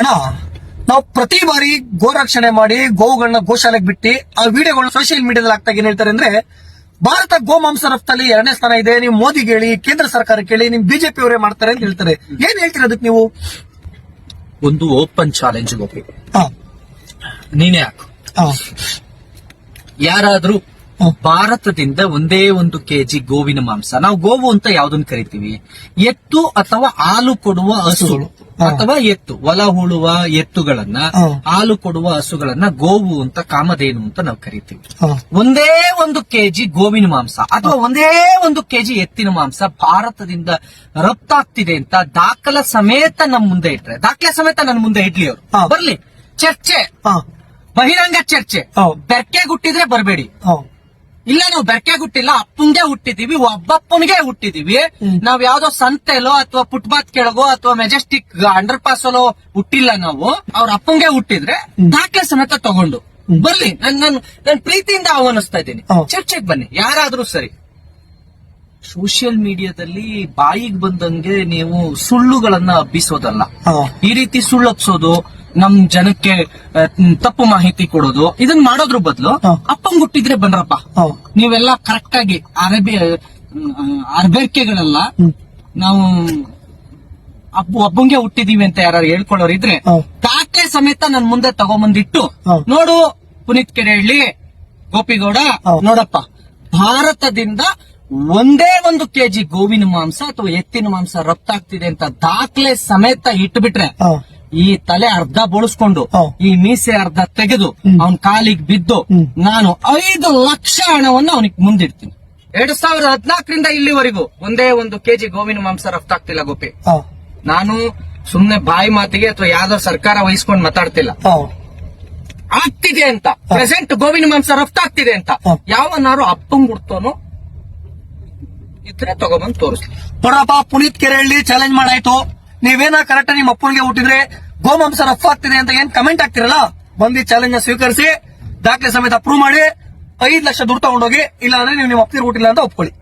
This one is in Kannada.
ಅಣ್ಣ, ನಾವು ಪ್ರತಿ ಬಾರಿ ಗೋರಕ್ಷಣೆ ಮಾಡಿ ಗೋವುಗಳನ್ನ ಗೋಶಾಲೆಗೆ ಬಿಟ್ಟು ಆ ವಿಡಿಯೋಗಳನ್ನ ಸೋಷಿಯಲ್ ಮೀಡಿಯಾದಲ್ಲಿ ಆಗ್ತಾ ಏನ್ ಹೇಳ್ತಾರೆ ಅಂದ್ರೆ, ಭಾರತ ಗೋಮಾಂಸ ರಫ್ತಲ್ಲಿ 2ನೇ ಸ್ಥಾನ ಇದೆ, ನೀವು ಮೋದಿ ಹೇಳಿ, ಕೇಂದ್ರ ಸರ್ಕಾರ ಕೇಳಿ, ನಿಮ್ ಬಿಜೆಪಿ ಅವರೇ ಮಾಡ್ತಾರೆ ಅಂತ ಹೇಳ್ತಾರೆ. ಏನ್ ಹೇಳ್ತೀರ ಅದಕ್ಕೆ ನೀವು? ಒಂದು ಓಪನ್ ಚಾಲೆಂಜ್ ಗೋಪಿ, ಹಾ ನೀನೇ ಹಾಕು. ಹಾ ಯಾರಾದ್ರೂ ಭಾರತದಿಂದ ಒಂದೇ 1 ಕೆಜಿ ಗೋವಿನ ಮಾಂಸ, ನಾವು ಗೋವು ಅಂತ ಯಾವ್ದನ್ನ ಕರಿತೀವಿ, ಎತ್ತು ಅಥವಾ ಹಾಲು ಕೊಡುವ ಹಸುಗಳು ಅಥವಾ ಎತ್ತು ಹೊಲ ಹೂಳುವ ಎತ್ತುಗಳನ್ನ, ಹಾಲು ಕೊಡುವ ಹಸುಗಳನ್ನ ಗೋವು ಅಂತ, ಕಾಮಧೇನು ಅಂತ ನಾವು ಕರಿತೀವಿ. ಒಂದೇ 1 ಕೆಜಿ ಗೋವಿನ ಮಾಂಸ ಅಥವಾ ಒಂದೇ 1 ಕೆಜಿ ಎತ್ತಿನ ಮಾಂಸ ಭಾರತದಿಂದ ರಫ್ತಾಗ್ತಿದೆ ಅಂತ ದಾಖಲ ಸಮೇತ ನಮ್ ಮುಂದೆ ಇಟ್ರೆ, ದಾಖಲೆ ಸಮೇತ ನನ್ನ ಮುಂದೆ ಇಡ್ಲಿ ಅವರು ಬರ್ಲಿ, ಚರ್ಚೆ, ಬಹಿರಂಗ ಚರ್ಚೆ. ಬೆರ್ಕೆ ಹುಟ್ಟಿದ್ರೆ ಬರಬೇಡಿ. ಇಲ್ಲ, ನಾವು ಬೆರ್ಕೆ ಹುಟ್ಟಿಲ್ಲ, ಅಪ್ಪಂಗೆ ಹುಟ್ಟಿದೀವಿ, ಒಬ್ಬಪ್ಪನಿಗೆ ಹುಟ್ಟಿದೀವಿ. ನಾವ್ ಯಾವ್ದೋ ಸಂತೆಲೋ ಅಥವಾ ಫುಟ್ಪಾತ್ ಕೆಳಗೋ ಅಥವಾ ಮೆಜೆಸ್ಟಿಕ್ ಅಂಡರ್ ಪಾಸ್ ಅಲ್ಲೋ ಹುಟ್ಟಿಲ್ಲ. ನಾವು ಅವ್ರ ಅಪ್ಪಂಗೆ ಹುಟ್ಟಿದ್ರೆ ದಾಖಲೆ ಸಮೇತ ತಗೊಂಡು ಬರ್ಲಿ. ನಾನು ಪ್ರೀತಿಯಿಂದ ಆಹ್ವಾನಿಸ್ತಾ ಇದ್ದೀನಿ, ಚರ್ಚೆಗೆ ಬನ್ನಿ, ಯಾರಾದ್ರೂ ಸರಿ. ಸೋಷಿಯಲ್ ಮೀಡಿಯಾದಲ್ಲಿ ಬಾಯಿಗೆ ಬಂದಂಗೆ ನೀವು ಸುಳ್ಳುಗಳನ್ನ ಹಬ್ಬಿಸೋದಲ್ಲ. ಈ ರೀತಿ ಸುಳ್ಳು ಹಬ್ಸೋದು, ನಮ್ ಜನಕ್ಕೆ ತಪ್ಪು ಮಾಹಿತಿ ಕೊಡೋದು, ಇದನ್ನ ಮಾಡೋದ್ರ ಬದಲು ಅಪ್ಪಂಗ್ ಹುಟ್ಟಿದ್ರೆ ಬನ್ರಪ್ಪ, ನೀವೆಲ್ಲ ಕರೆಕ್ಟ್ ಆಗಿ ಅರ್ಬೇರ್ಕೆಗಳೆಲ್ಲ ನಾವು ಒಬ್ಬಂಗೆ ಹುಟ್ಟಿದೀವಿ ಅಂತ ಯಾರು ಹೇಳ್ಕೊಳ್ಳೋರು ಇದ್ರೆ ದಾಖಲೆ ಸಮೇತ ನನ್ ಮುಂದೆ ತಗೊಂಬಂದಿಟ್ಟು, ನೋಡು ಪುನೀತ್ ಕೆರೆಹಳ್ಳಿ, ಗೋಪಿಗೌಡ, ನೋಡಪ್ಪ, ಭಾರತದಿಂದ ಒಂದೇ 1 ಕೆಜಿ ಗೋವಿನ ಮಾಂಸ ಅಥವಾ ಎತ್ತಿನ ಮಾಂಸ ರಫ್ತಾಗ್ತಿದೆ ಅಂತ ದಾಖಲೆ ಸಮೇತ ಇಟ್ಬಿಟ್ರೆ, ಈ ತಲೆ ಅರ್ಧ ಬೋಳಿಸ್ಕೊಂಡು ಈ ಮೀಸೆ ಅರ್ಧ ತೆಗೆದು ಅವನ್ ಕಾಲಿಗೆ ಬಿದ್ದು ನಾನು 5 ಲಕ್ಷ ಹಣವನ್ನು ಅವನಿಗೆ ಮುಂದಿಡ್ತೀನಿ. 2014ರಿಂದ ಇಲ್ಲಿವರೆಗೂ ಒಂದೇ 1 ಕೆಜಿ ಗೋವಿನ ಮಾಂಸ ರಫ್ತಾಗ್ತಿಲ್ಲ ಗೋಪಿ. ನಾನು ಸುಮ್ನೆ ಬಾಯಿ ಮಾತಿಗೆ ಅಥವಾ ಯಾವ್ದೋ ಸರ್ಕಾರ ವಹಿಸ್ಕೊಂಡು ಮಾತಾಡ್ತಿಲ್ಲ, ಆಗ್ತಿದೆ ಅಂತ. ಪ್ರೆಸೆಂಟ್ ಗೋವಿನ ಮಾಂಸ ರಫ್ತಾಗ್ತಿದೆ ಅಂತ ಯಾವನಾರು ಅಪ್ಪಂಗ್ ಗುಡ್ತೋನು ಇದ್ರೆ ತಗೊಬಂದ್ ತೋರಿಸ್ಲಿ. ನೋಡ್ರಪ್ಪ, ಪುನೀತ್ ಕೆರೆಹಳ್ಳಿ ಚಾಲೆಂಜ್ ಮಾಡಾಯ್ತು. ನೀವೇನ ಕರೆಕ್ಟ್ ನಿಮ್ ಅಪ್ಪನಿಗೆ ಹುಟ್ಟಿದ್ರೆ ಗೋಮಾಂಸ ರಫ್ ಆಗ್ತಿದೆ ಅಂತ ಏನ್ ಕಮೆಂಟ್ ಆಗ್ತಿರಲ್ಲ, ಬಂದು ಚಾಲೆಂಜ್ ನ ಸ್ವೀಕರಿಸಿ ದಾಖಲೆ ಸಮೇತ ಪ್ರೂವ್ ಮಾಡಿ 5 ಲಕ್ಷ ದುಡ್ಡು ತಗೊಂಡೋಗಿ. ಇಲ್ಲ ಅಂದ್ರೆ ನೀವು ನಿಮ್ಮ ಅಪ್ಪನಿಗೆ ಹುಟ್ಟಿಲ್ಲ ಅಂತ ಒಪ್ಕೊಳ್ಳಿ.